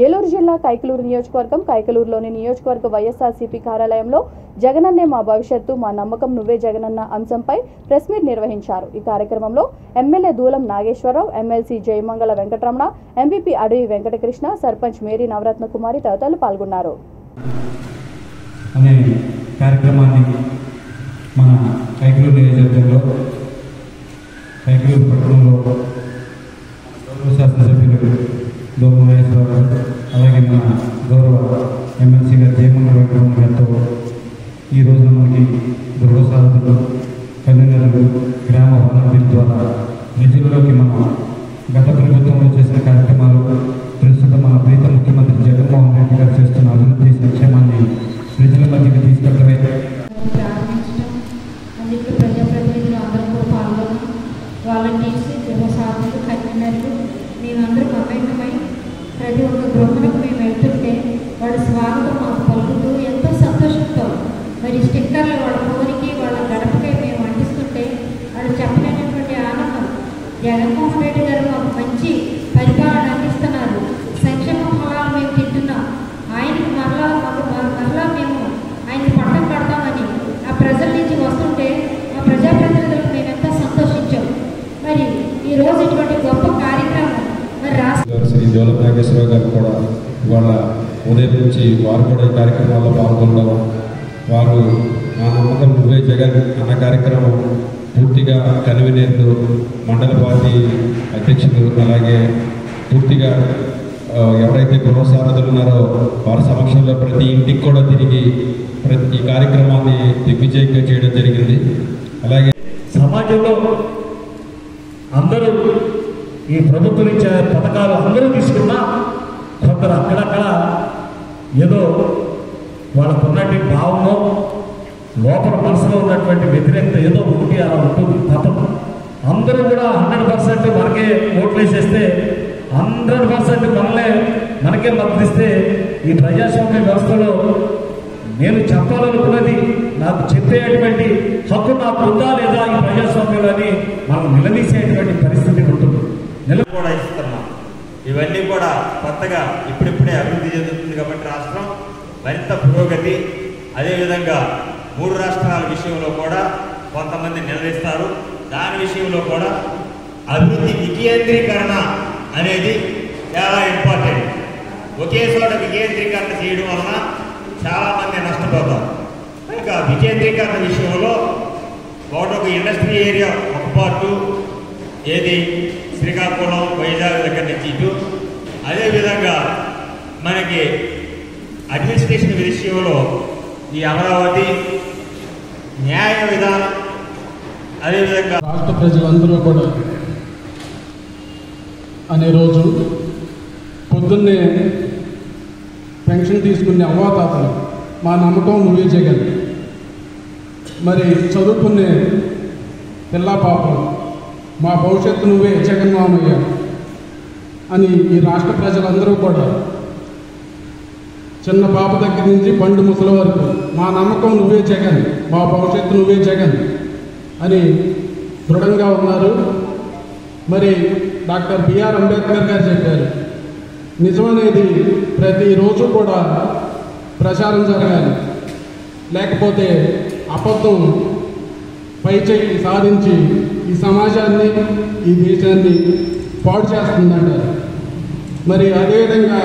ఏలూరు జిల్లా కైకలూరు నియోజకవర్గం కైకలూరులోని నియోజకవర్గ వైఎస్ఆర్సీపీ కార్యాలయంలో జగనన్నే మా భవిష్యత్తు మా నమ్మకం నువ్వే జగనన్న అంశంపై ప్రెస్ మీట్ నిర్వహించారు। ఈ కార్యక్రమంలో MLA Doolam Nageswararao, MLC Jayamangala Venkataramana, MPP Adavi Venkatakrishna, sarpanch Mary Navaratna Kumari తదితరులు పాల్గొన్నారు। మన కైకలూరు నియోజకవర్గంలో కైకలూరు పట్టణంలో గౌరవ శాసనసభ్యులు దూలం నాగేశ్వరరావు అలాగే మన గౌరవ ఎమ్మెల్సీ గారు జయమంగళ వెంకటరమణ గారితో ఈ రోజున మనకి గృహ సాధకులు కన్వీనర్లు గ్రామ వాలంటీర్ల ద్వారా ప్రజల్లోకి మనం గత ప్రభుత్వంలో చేసిన కార్యక్రమాలు ప్రస్తుతం మన ప్రీత ముఖ్యమంత్రి జగన్మోహన్ రెడ్డి గారు చేస్తున్న అభివృద్ధి సంక్షేమాన్ని ప్రజల మధ్యకి తీసుకెళ్లడమే ప్రజాప్రతినిధులు అందరూ కూడా పాల్గొని వాలంటీర్స్, గృహ సాధకులు, కన్వీనర్లు మేమందరూ మమేకమై ప్రతి ఒక్క గృహానికి మేము వెళ్తుంటే వాడు స్వాగతం మాకు పలుకుతూ ఎంతో సంతోషంతో మరి స్టిక్కర్లు వాళ్ళ ఫోన్కి వాళ్ళ గడపకే మేము అంటిస్తుంటే వాళ్ళు చెప్పలేనటువంటి ఆనందం। జగన్మోహన్ రెడ్డి గారు మాకు మంచి పరిపాలన అందిస్తున్నారు, సంక్షేమ ఫలాలు మేము తింటున్నాం, ఆయనకి మరలా మేము ఆయనకి పట్టం కడతామని ఆ ప్రజల నుంచి వస్తుంటే మా ప్రజాప్రతినిధులకు మేము ఎంతో సంతోషించాం। మరి ఈరోజు ఇటువంటి గొప్ప కార్యక్రమం మరి శ్రీ దూలం నాగేశ్వరరావు గారు కూడా ఇవాళ ఉదయం నుంచి వారు కూడా ఈ కార్యక్రమాల్లో పాల్గొనడం, వారు నా నమ్మకం నువ్వే జగన్ అన్న కార్యక్రమం పూర్తిగా కన్వీనర్లు, మండల పార్టీ అధ్యక్షులు అలాగే పూర్తిగా ఎవరైతే గృహ సారథులు ఉన్నారో వారి సమక్షంలో ప్రతి ఇంటికి కూడా తిరిగి ప్రతి కార్యక్రమాన్ని దిగ్విజయంగా చేయడం జరిగింది। అలాగే సమాజంలో అందరూ ఈ ప్రభుత్వం ఇచ్చే పథకాలు అందరూ తీసుకున్నా కొందరు అక్కడక్కడ ఏదో వాళ్ళకున్నటువంటి భావమో లోపల మనసులో ఉన్నటువంటి వ్యతిరేకత ఏదో ఒకటి అలా ఉంటుంది తప్పదు। అందరూ కూడా 100% మనకే ఓట్లు వేసేస్తే 100% మనకే మద్దతిస్తే ఈ ప్రజాస్వామ్య వ్యవస్థలో నేను చెప్పాలనుకున్నది నాకు చెప్పేటువంటి హక్కు నాకు ఉందా లేదా ఈ ప్రజాస్వామ్యంలో అని మనం నిలదీసేటువంటి పరిస్థితి ఉంటుంది। కూడా ఇస్తున్నాం। ఇవన్నీ కూడా కొత్తగా ఇప్పుడిప్పుడే అభివృద్ధి చెందుతుంది కాబట్టి రాష్ట్రం మరింత పురోగతి, అదేవిధంగా 3 రాష్ట్రాల విషయంలో కూడా కొంతమంది నిలదీస్తారు। దాని విషయంలో కూడా అభివృద్ధి వికేంద్రీకరణ అనేది చాలా ఇంపార్టెంట్। ఒకే చోట వికేంద్రీకరణ చేయడం వలన చాలామంది నష్టపోతారు। ఇంకా వికేంద్రీకరణ విషయంలో ఒక ఇండస్ట్రీ ఏరియా ఒక పార్టు ఏది శ్రీకాకుళం, వైజాగ్ దగ్గర నుంచి ఇటు, అదేవిధంగా మనకి అడ్మినిస్ట్రేషన్ విషయంలో ఈ అమరావతి న్యాయ విధానం, అదేవిధంగా రాష్ట్ర ప్రజలందరూ కూడా అనే రోజు పొద్దున్నే పెన్షన్ తీసుకునే అవ్వాతాతలు మా నమ్మకం నువ్వే జగన్, మరి చదువుకునే పిల్లా పాపలు మా భవిష్యత్తు నువ్వే జగన్మోహనయ్య అని ఈ రాష్ట్ర ప్రజలందరూ కూడా చిన్న పాప దగ్గర నుంచి బండు ముసలి వరకు మా నమ్మకం నువ్వే జగన్, మా భవిష్యత్తు నువ్వే జగన్ అని దృఢంగా ఉన్నారు। మరి డాక్టర్ బిఆర్ అంబేద్కర్ గారు చెప్పారు, నిజమనేది ప్రతిరోజు కూడా ప్రచారం జరగాలి, లేకపోతే అబద్ధం పైచేయి సాధించి ఈ సమాజాన్ని ఈ దేశాన్ని పాడు చేస్తుందంటారు। మరి అదేవిధంగా